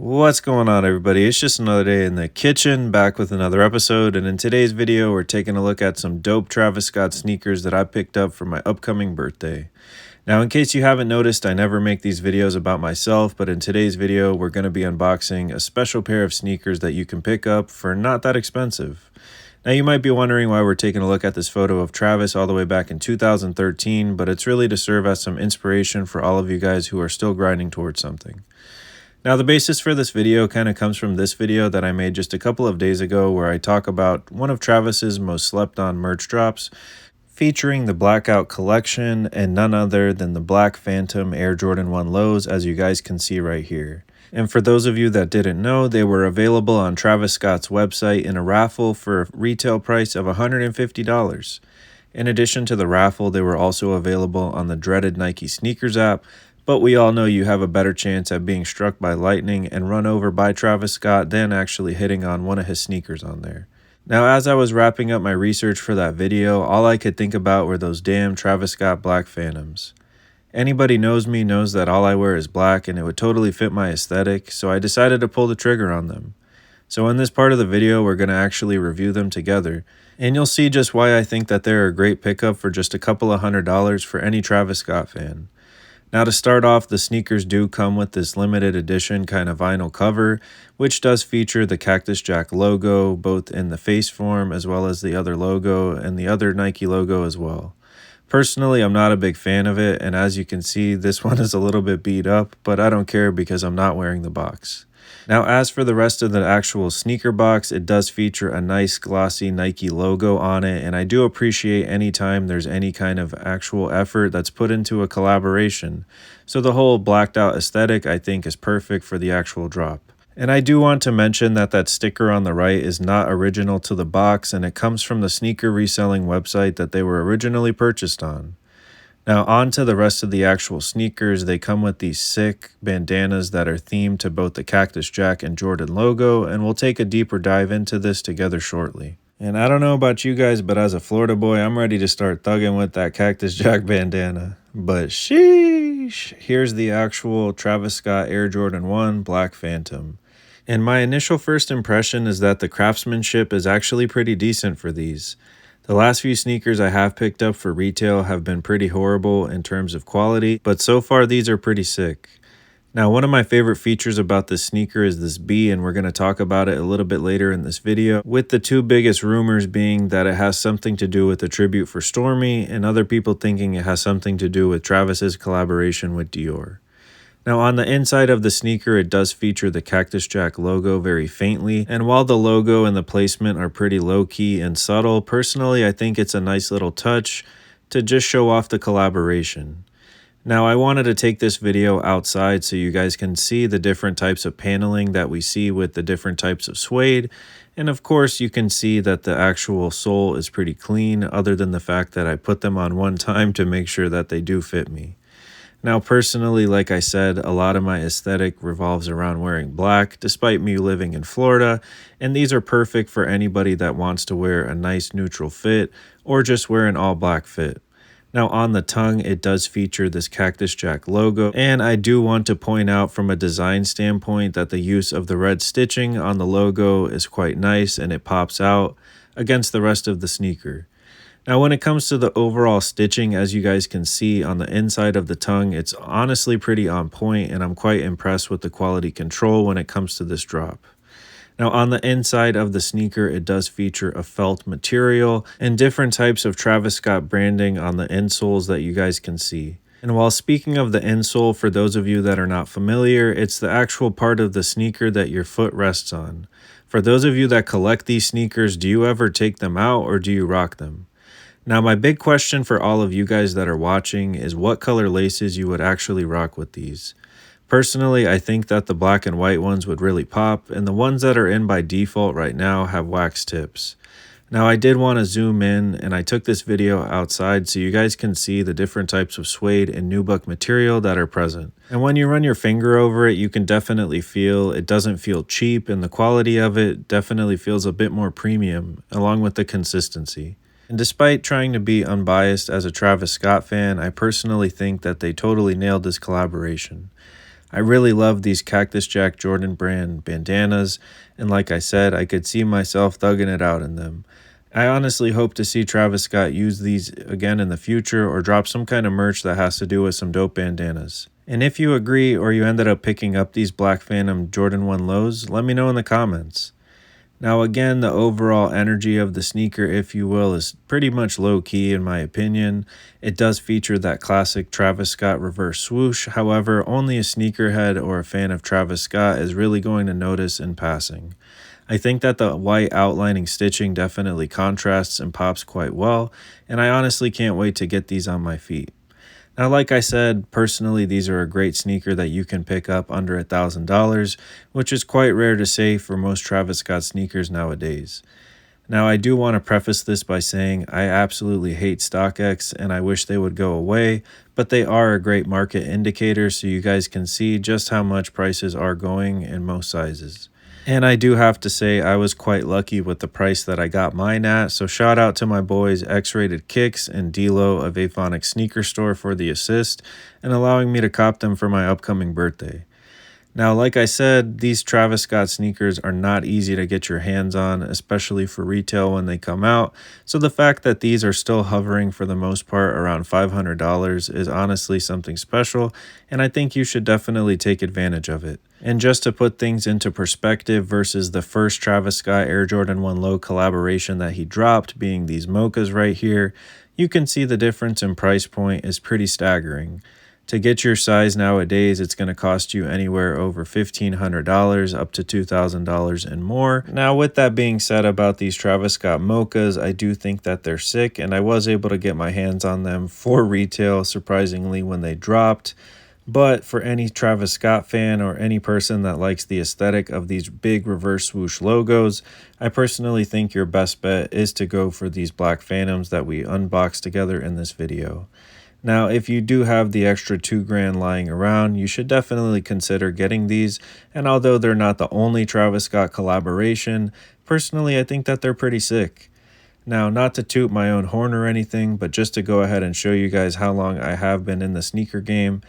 What's going on, everybody? It's just another day in the kitchen, back with another episode, and in today's video we're taking a look at some dope Travis Scott sneakers that I picked up for my upcoming birthday. Now, in case you haven't noticed, I never make these videos about myself, but in today's video we're going to be unboxing a special pair of sneakers that you can pick up for not that expensive. Now, you might be wondering why we're taking a look at this photo of Travis all the way back in 2013, but it's really to serve as some inspiration for all of you guys who are still grinding towards something. Now, the basis for this video kind of comes from this video that I made just a couple of days ago where I talk about one of Travis's most slept on merch drops featuring the Blackout collection and none other than the Black Phantom Air Jordan 1 lows, as you guys can see right here. And for those of you that didn't know, they were available on Travis Scott's website in a raffle for a retail price of $150. In addition to the raffle, they were also available on the dreaded Nike Sneakers app, but we all know you have a better chance at being struck by lightning and run over by Travis Scott than actually hitting on one of his sneakers on there. Now, as I was wrapping up my research for that video, all I could think about were those damn Travis Scott Black Phantoms. Anybody knows me knows that all I wear is black and it would totally fit my aesthetic, so I decided to pull the trigger on them. So in this part of the video, we're going to actually review them together, and you'll see just why I think that they're a great pickup for just a couple of $100s for any Travis Scott fan. Now, to start off, the sneakers do come with this limited edition kind of vinyl cover, which does feature the Cactus Jack logo, both in the face form as well as the other logo and the other Nike logo as well. Personally, I'm not a big fan of it, and as you can see, this one is a little bit beat up, but I don't care because I'm not wearing the box. Now, as for the rest of the actual sneaker box, it does feature a nice glossy Nike logo on it, and I do appreciate any time there's any kind of actual effort that's put into a collaboration. So the whole blacked out aesthetic, I think, is perfect for the actual drop. And I do want to mention that that sticker on the right is not original to the box, and it comes from the sneaker reselling website that they were originally purchased on. Now, on to the rest of the actual sneakers. They come with these sick bandanas that are themed to both the Cactus Jack and Jordan logo, and we'll take a deeper dive into this together shortly. And I don't know about you guys, but as a Florida boy, I'm ready to start thugging with that Cactus Jack bandana. But sheesh, here's the actual Travis Scott Air Jordan 1 Black Phantom. And my initial first impression is that the craftsmanship is actually pretty decent for these. The last few sneakers I have picked up for retail have been pretty horrible in terms of quality, but so far these are pretty sick. Now, one of my favorite features about this sneaker is this B, and we're going to talk about it a little bit later in this video, with the two biggest rumors being that it has something to do with a tribute for Stormy, and other people thinking it has something to do with Travis's collaboration with Dior. Now, on the inside of the sneaker, it does feature the Cactus Jack logo very faintly, and while the logo and the placement are pretty low-key and subtle, personally I think it's a nice little touch to just show off the collaboration. Now, I wanted to take this video outside so you guys can see the different types of paneling that we see with the different types of suede, and of course you can see that the actual sole is pretty clean, other than the fact that I put them on one time to make sure that they do fit me. Now, personally, like I said, a lot of my aesthetic revolves around wearing black, despite me living in Florida, and these are perfect for anybody that wants to wear a nice neutral fit or just wear an all-black fit. Now, on the tongue, it does feature this Cactus Jack logo, and I do want to point out from a design standpoint that the use of the red stitching on the logo is quite nice and it pops out against the rest of the sneaker. Now, when it comes to the overall stitching, as you guys can see on the inside of the tongue, it's honestly pretty on point, and I'm quite impressed with the quality control when it comes to this drop. Now, on the inside of the sneaker, it does feature a felt material and different types of Travis Scott branding on the insoles that you guys can see. And while speaking of the insole, for those of you that are not familiar, it's the actual part of the sneaker that your foot rests on. For those of you that collect these sneakers, do you ever take them out or do you rock them? Now, my big question for all of you guys that are watching is what color laces you would actually rock with these. Personally, I think that the black and white ones would really pop, and the ones that are in by default right now have wax tips. Now, I did want to zoom in, and I took this video outside so you guys can see the different types of suede and nubuck material that are present. And when you run your finger over it, you can definitely feel it doesn't feel cheap, and the quality of it definitely feels a bit more premium, along with the consistency. And despite trying to be unbiased as a Travis Scott fan, I personally think that they totally nailed this collaboration. I really love these Cactus Jack Jordan brand bandanas, and like I said, I could see myself thugging it out in them. I honestly hope to see Travis Scott use these again in the future or drop some kind of merch that has to do with some dope bandanas. And if you agree or you ended up picking up these Black Phantom Jordan 1 lows, let me know in the comments. Now again, the overall energy of the sneaker, if you will, is pretty much low key in my opinion. It does feature that classic Travis Scott reverse swoosh, however, only a sneakerhead or a fan of Travis Scott is really going to notice in passing. I think that the white outlining stitching definitely contrasts and pops quite well, and I honestly can't wait to get these on my feet. Now, like I said, personally, these are a great sneaker that you can pick up under $1,000, which is quite rare to say for most Travis Scott sneakers nowadays. Now, I do want to preface this by saying I absolutely hate StockX and I wish they would go away, but they are a great market indicator so you guys can see just how much prices are going in most sizes. And I do have to say I was quite lucky with the price that I got mine at, so shout out to my boys X-Rated Kicks and D-Lo of Aphonic Sneaker Store for the assist and allowing me to cop them for my upcoming birthday. Now, like I said, these Travis Scott sneakers are not easy to get your hands on, especially for retail when they come out, so the fact that these are still hovering for the most part around $500 is honestly something special, and I think you should definitely take advantage of it. And just to put things into perspective versus the first Travis Scott Air Jordan 1 Low collaboration that he dropped, being these mochas right here, you can see the difference in price point is pretty staggering. To get your size nowadays, it's going to cost you anywhere over $1,500 up to $2,000 and more. Now, with that being said about these Travis Scott mochas, I do think that they're sick, and I was able to get my hands on them for retail, surprisingly, when they dropped. But for any Travis Scott fan or any person that likes the aesthetic of these big reverse swoosh logos, I personally think your best bet is to go for these Black Phantoms that we unboxed together in this video. Now, if you do have the extra $2,000 lying around, you should definitely consider getting these, and although they're not the only Travis Scott collaboration, personally I think that they're pretty sick. Now, not to toot my own horn or anything, but just to go ahead and show you guys how long I have been in the sneaker game,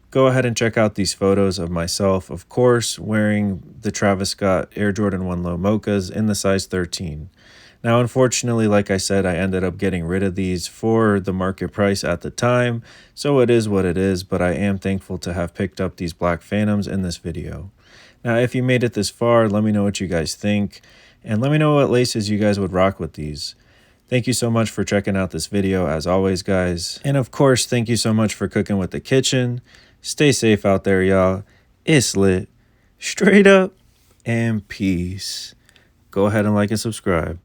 go ahead and check out these photos of myself, of course, wearing the Travis Scott Air Jordan 1 Low mochas in the size 13. Now, unfortunately, like I said, I ended up getting rid of these for the market price at the time, so it is what it is, but I am thankful to have picked up these Black Phantoms in this video. Now, if you made it this far, let me know what you guys think, and let me know what laces you guys would rock with these. Thank you so much for checking out this video, as always, guys. And of course, thank you so much for cooking with the kitchen. Stay safe out there, y'all. It's lit. Straight up, and peace. Go ahead and like and subscribe.